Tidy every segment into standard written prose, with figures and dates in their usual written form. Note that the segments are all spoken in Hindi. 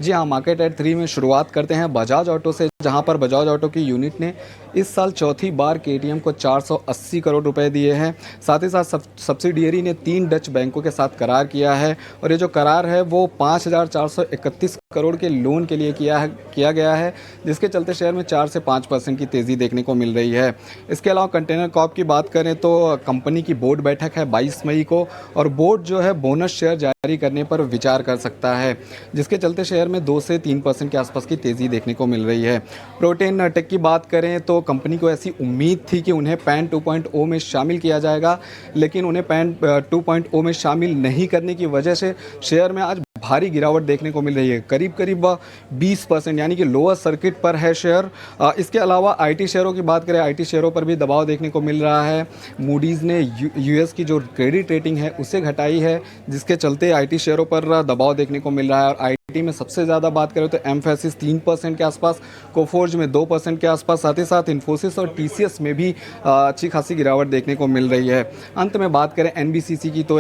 जी हाँ, मार्केट एट 3 में शुरुआत करते हैं बजाज ऑटो से, जहां पर बजाज ऑटो की यूनिट ने इस साल चौथी बार केटीएम को 480 करोड़ रुपए दिए हैं। साथ ही साथ सब्सिडियरी ने 3 डच बैंकों के साथ करार किया है और ये जो करार है वो 5,431 करोड़ के लोन के लिए किया गया है, जिसके चलते शेयर में 4 से 5% की तेज़ी देखने को मिल रही है। इसके अलावा कंटेनर कॉर्प की बात करें तो कंपनी की बोर्ड बैठक है 22 मई को और बोर्ड जो है बोनस शेयर जारी करने पर विचार कर सकता है, जिसके चलते शेयर में 2 से 3% के आसपास की तेज़ी देखने को मिल रही है। प्रोटेन टेक की बात करें तो कंपनी को ऐसी उम्मीद थी कि उन्हें पैन 2.0 में शामिल किया जाएगा, लेकिन उन्हें पैन 2.0 में शामिल नहीं करने की वजह से शेयर में आज भारी गिरावट देखने को मिल रही है, करीब करीब 20%, यानी कि लोअर सर्किट पर है शेयर। इसके अलावा आईटी शेयरों की बात करें, आईटी शेयरों पर भी दबाव देखने को मिल रहा है। मूडीज़ ने यूएस की जो क्रेडिट रेटिंग है उसे घटाई है, जिसके चलते आईटी शेयरों पर दबाव देखने को मिल रहा है। और आईटी में सबसे ज़्यादा बात करें तो एम्फेसिस 3% के आसपास, कोफोर्ज में 2% के आसपास, साथ ही साथ इन्फोसिस और टीसीएस में भी अच्छी खासी गिरावट देखने को मिल रही है। अंत में बात करें एनबीसीसी की तो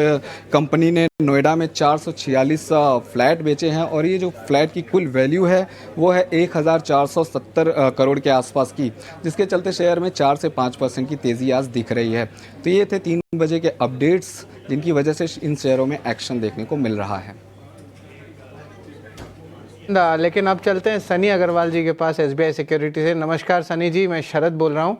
कंपनी ने नोएडा में 446 फ्लैट बेचे हैं और ये जो फ्लैट की कुल वैल्यू है वो है 1,470 करोड़ के आसपास की, जिसके चलते शेयर में 4 से 5% की तेज़ी आज दिख रही है। तो ये थे 3 बजे के अपडेट्स, जिनकी वजह से इन शेयरों में एक्शन देखने को मिल रहा है। लेकिन अब चलते हैं सनी अग्रवाल जी के पास एसबीआई सिक्योरिटी से। नमस्कार सनी जी, मैं शरद बोल रहा हूँ।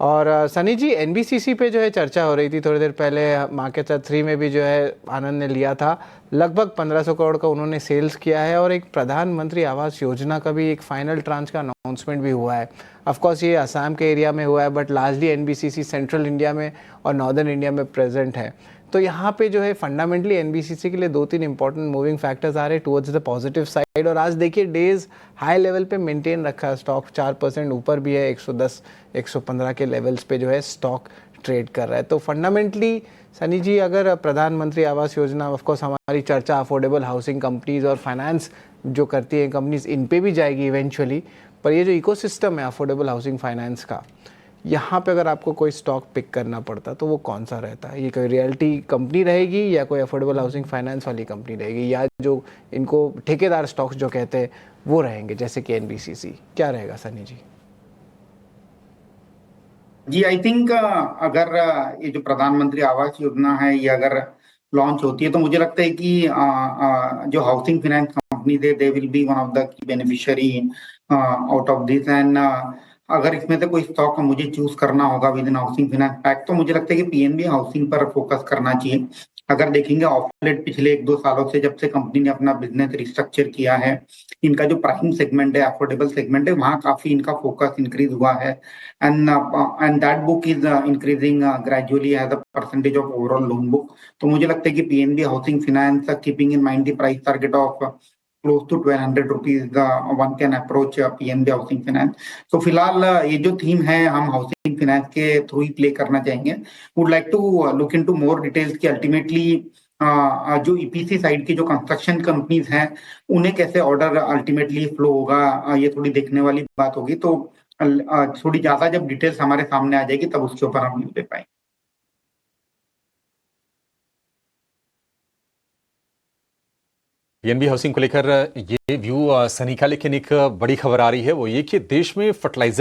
और सनी जी, एनबीसीसी पे जो है चर्चा हो रही थी थोड़ी देर पहले, मार्केट 3 में भी जो है आनंद ने लिया था, लगभग 1500 करोड़ का उन्होंने सेल्स किया है और एक प्रधानमंत्री आवास योजना का भी एक फाइनल ट्रांच का अनाउंसमेंट भी हुआ है। ऑफकोर्स ये असम के एरिया में हुआ है, but largely NBCC central India में और नॉर्दर्न इंडिया में प्रेजेंट है। तो यहाँ पे जो है फंडामेंटली एनबीसीसी के लिए 2-3 इंपॉर्टेंट मूविंग फैक्टर्स आ रहे हैं टुवर्ड्स द पॉजिटिव साइड। और आज देखिए डेज हाई लेवल पे मेंटेन रखा है स्टॉक, 4% ऊपर भी है, 110 115 के लेवल्स पे जो है स्टॉक ट्रेड कर रहा है। तो फंडामेंटली सनी जी, अगर प्रधानमंत्री आवास योजना, ऑफकोर्स हमारी चर्चा अफोर्डेबल हाउसिंग कंपनीज और फाइनेंस जो करती हैं कंपनीज, इन पे भी जाएगी इवेंचुअली, पर ये जो इकोसिस्टम है अफोर्डेबल हाउसिंग फाइनेंस का, यहाँ पे अगर आपको कोई स्टॉक पिक करना पड़ता तो वो कौन सा रहता है? ये कोई रियल्टी कंपनी रहेगी या कोई अफोर्डेबल हाउसिंग फाइनेंस वाली कंपनी रहेगी, या जो इनको ठेकेदार स्टॉक्स जो कहते हैं वो रहेंगे जैसे कि एनबीसीसी? क्या रहेगा सनी जी? जी आई थिंक अगर ये जो प्रधानमंत्री आवास योजना है ये अगर लॉन्च होती है तो मुझे लगता है कि जो housing finance company they will be one of the key beneficiary out of this. And अगर इसमें से कोई स्टॉक मुझे चूज करना होगा with in housing finance pack तो मुझे लगता है कि पीएनबी हाउसिंग पर फोकस करना चाहिए। अगर देखेंगे ऑफ लेट पिछले 1-2 सालों से जब से कंपनी ने अपना बिजनेस रिस्ट्रक्चर किया है, इनका जो प्राइम सेगमेंट है, अफोर्डेबल सेगमेंट है, वहां काफी इनका फोकस इंक्रीज हुआ है। And that book is increasing gradually as a percentage of overall loan book. तो मुझे लगता है कि PNB housing finance, keeping in mind the price target of close to 1200 rupees, one can approach PNB housing finance. तो फिलहाल ये जो थीम है हम हाउसिंग फाइनेंस के थ्रू ही प्ले करना चाहेंगे। Would like to look into more details कि अल्टीमेटली जो ईपीसी साइड की जो कंस्ट्रक्शन कंपनीज हैं उन्हें कैसे ऑर्डर अल्टीमेटली फ्लो होगा, ये थोड़ी देखने वाली बात होगी। तो थोड़ी ज्यादा जब डिटेल्स हमारे सामने आ जाएगी तब उसके ऊपर हम व्यू दे पाएंगे। पीएनबी हाउसिंग को लेकर ये व्यू सनी का, लेकिन एक बड़ी खबर आ रही है वो ये कि देश में फर्टिलाइजर